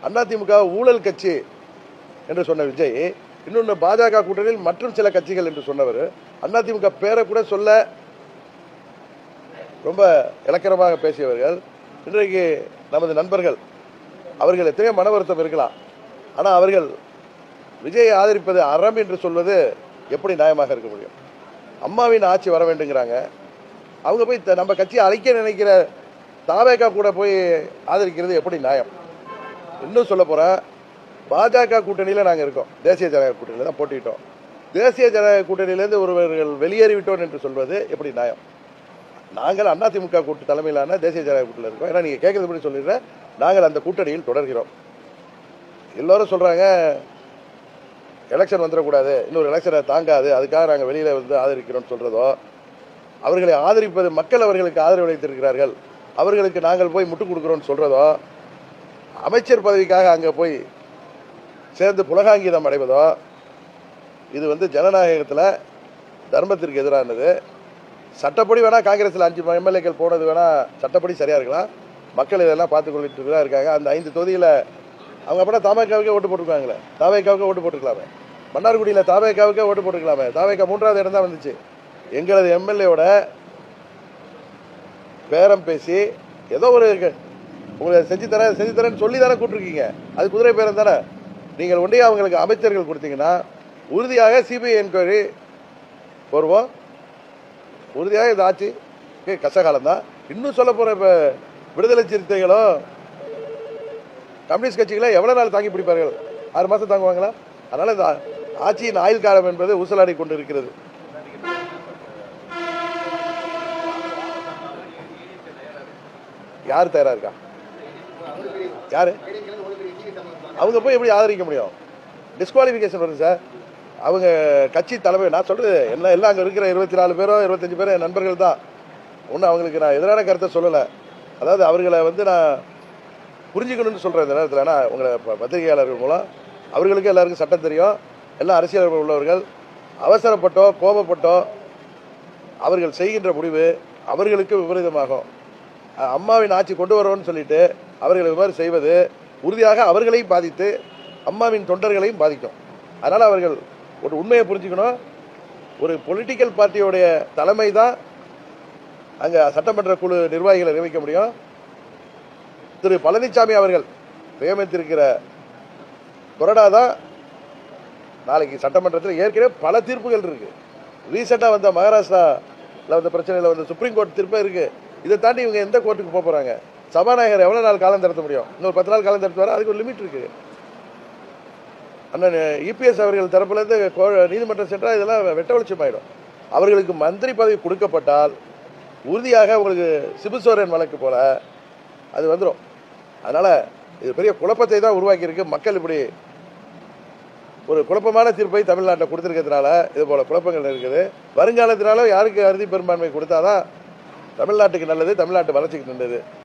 அதிமுக ஊழல் கட்சி என்று சொன்ன விஜய் இன்னொன்று பாஜக கூட்டணியில் மற்றும் சில கட்சிகள் என்று சொன்னவர் அதிமுக பேரை கூட சொல்ல ரொம்ப இலக்கணமாக பேசியவர்கள் இன்றைக்கு நமது நண்பர்கள் அவர்கள் எத்தனையோ மன வருத்தம் இருக்கலாம். ஆனால் அவர்கள் விஜயை ஆதரிப்பது அறம் என்று சொல்வது எப்படி நியாயமாக இருக்க முடியும்? அம்மாவின் ஆட்சி வர வேண்டுங்கிறாங்க. அவங்க போய் நம்ம கட்சியை அழைக்க நினைக்கிற தாவேகா கூட போய் ஆதரிக்கிறது எப்படி நியாயம்? இன்னும் சொல்ல போகிறேன், பாஜக கூட்டணியில் நாங்கள் இருக்கோம், தேசிய ஜனநாயக கூட்டணியில் தான் போட்டிட்டோம். தேசிய ஜனநாயக கூட்டணியிலேருந்து ஒருவர்கள் வெளியேறிவிட்டோம் என்று சொல்வது எப்படி நியாயம்? நாங்கள் அதிமுக கூட்டு தலைமையிலான தேசிய ஜனநாயக கூட்டணியில் இருக்கோம். ஏன்னா நீங்கள் கேட்கறது படி சொல்லிடுறேன், நாங்கள் அந்த கூட்டணியில் தொடர்கிறோம். எல்லோரும் சொல்கிறாங்க எலெக்ஷன் வந்துடக்கூடாது, இன்னொரு எலெக்ஷனை தாங்காது, அதுக்காக நாங்கள் வெளியில் வந்து ஆதரிக்கிறோம்னு சொல்கிறதோ, அவர்களை ஆதரிப்பது மக்கள் அவர்களுக்கு ஆதரவு அளித்திருக்கிறார்கள், அவர்களுக்கு நாங்கள் போய் முட்டுக் கொடுக்குறோம்னு சொல்கிறதோ, அமைச்சர் பதவிக்காக அங்கே போய் சேர்ந்து புலகாங்கிதம் அடைவதோ, இது வந்து ஜனநாயகத்தில் தர்மத்திற்கு எதிரானது. சட்டப்படி வேணால் காங்கிரஸில் 5 எம்எல்ஏக்கள் போனது வேணால் சட்டப்படி சரியாக இருக்கலாம். மக்கள் இதெல்லாம் பார்த்து கொள்ளிட்டு தான் இருக்காங்க. அந்த 5 தொகுதியில் அவங்க அப்படின்னா தாவேகாவுக்கே ஓட்டு போட்டுருக்காங்களே, தாவேகாவுக்கே ஓட்டு போட்டுருக்கலாமே, மன்னார்குடியில் தாவேகாவுக்கே ஓட்டு போட்டுருக்கலாமே. தாவேகா 3வது இடம் தான் வந்துச்சு. எங்களது எம்எல்ஏவோட பேரம் பேசி ஏதோ ஒரு உங்களை செஞ்சு தரேன்னு சொல்லி தானே கூப்பிட்டுருக்கீங்க. அது குதிரை பேரம் தானே. நீங்கள் ஒன்றே அவங்களுக்கு அமைச்சர்கள் கொடுத்தீங்கன்னா உறுதியாக சிபிஐ என்கொயரி வருவோம். உறுதியாக இது ஆச்சு கஷ்டகாலம் தான். இன்னும் சொல்ல போகிற இப்போ விடுதலை சிறுத்தைகளும் கம்யூனிஸ்ட் கட்சிகளை எவ்வளோ நாள் தாங்கி பிடிப்பார்கள்? 6 மாதம் தாங்குவாங்களா? அதனால் இந்த ஆட்சியின் ஆயுள் காலம் என்பது ஊசலாடி கொண்டு இருக்கிறது. யார் தயாராக இருக்கா? யாரு அவங்க போய் எப்படி ஆதரிக்க முடியும்? டிஸ்குவாலிஃபிகேஷன் வருது சார். அவங்க கட்சி தலைமை, நான் சொல்றது எல்லாம் அங்கே இருக்கிற 24 பேரோ 25 பேரோ என் நண்பர்கள் தான். ஒன்றும் அவங்களுக்கு நான் எதிரான கருத்தை சொல்லலை. அதாவது அவர்களை வந்து நான் புரிஞ்சுக்கணும்னு சொல்கிறேன் இந்த நேரத்தில். ஏன்னா உங்களை பத்திரிகையாளர்கள் மூலம் அவர்களுக்கு எல்லாருக்கும் சட்டம் தெரியும், எல்லாம் அரசியல் உள்ளவர்கள். அவசரப்பட்டோ கோபப்பட்டோ அவர்கள் செய்கின்ற முடிவு அவர்களுக்கு விபரீதமாகும். அம்மாவின் ஆட்சி கொண்டு வரோன்னு சொல்லிட்டு அவர்கள் இவ்வாறு செய்வது உறுதியாக அவர்களையும் பாதித்து அம்மாவின் தொண்டர்களையும் பாதிக்கும். அதனால் அவர்கள் ஒரு உண்மையை புரிஞ்சுக்கணும். ஒரு பொலிட்டிக்கல் பார்ட்டியோடைய தலைமை தான் அங்கே சட்டமன்ற குழு நிர்வாகிகளை நியமிக்க முடியும். திரு பழனிசாமி அவர்கள் நியமித்திருக்கிற கொறடா தான் நாளைக்கு சட்டமன்றத்தில் ஏற்கனவே பல தீர்ப்புகள் இருக்கு. ரீசெண்டாக வந்த மகாராஷ்டிராவில் வந்த பிரச்சனையில் வந்த சுப்ரீம் கோர்ட் தீர்ப்பே இருக்கு. இதை தாண்டி இவங்க எந்த கோர்ட்டுக்கு போக போறாங்க? சபாநாயகர் எவ்வளோ நாள் காலம் தடுத்த முடியும்? இன்னொரு 10 நாள் காலம் தடுத்து அதுக்கு ஒரு லிமிட் இருக்கு. அண்ணன் இபிஎஸ் அவர்கள் தரப்புலேருந்து நீதிமன்றம் சென்றால் இதெல்லாம் வெட்ட வெளிச்சம் ஆயிடும். அவர்களுக்கு மந்திரி பதவி கொடுக்கப்பட்டால் உறுதியாக உங்களுக்கு சிபுசோரன் வழக்கு போல அது வந்துடும். அதனால இது பெரிய குழப்பத்தை தான் உருவாக்கியிருக்கு. மக்கள் இப்படி ஒரு குழப்பமான தீர்ப்பை தமிழ்நாட்டில் கொடுத்துருக்கிறதுனால இது போல குழப்பங்கள் இருக்குது. வருங்காலத்தினால யாருக்கு அறுதி பெரும்பான்மை கொடுத்தாதான் தமிழ்நாட்டுக்கு நல்லது, தமிழ்நாட்டு வளர்ச்சிக்கு நல்லது.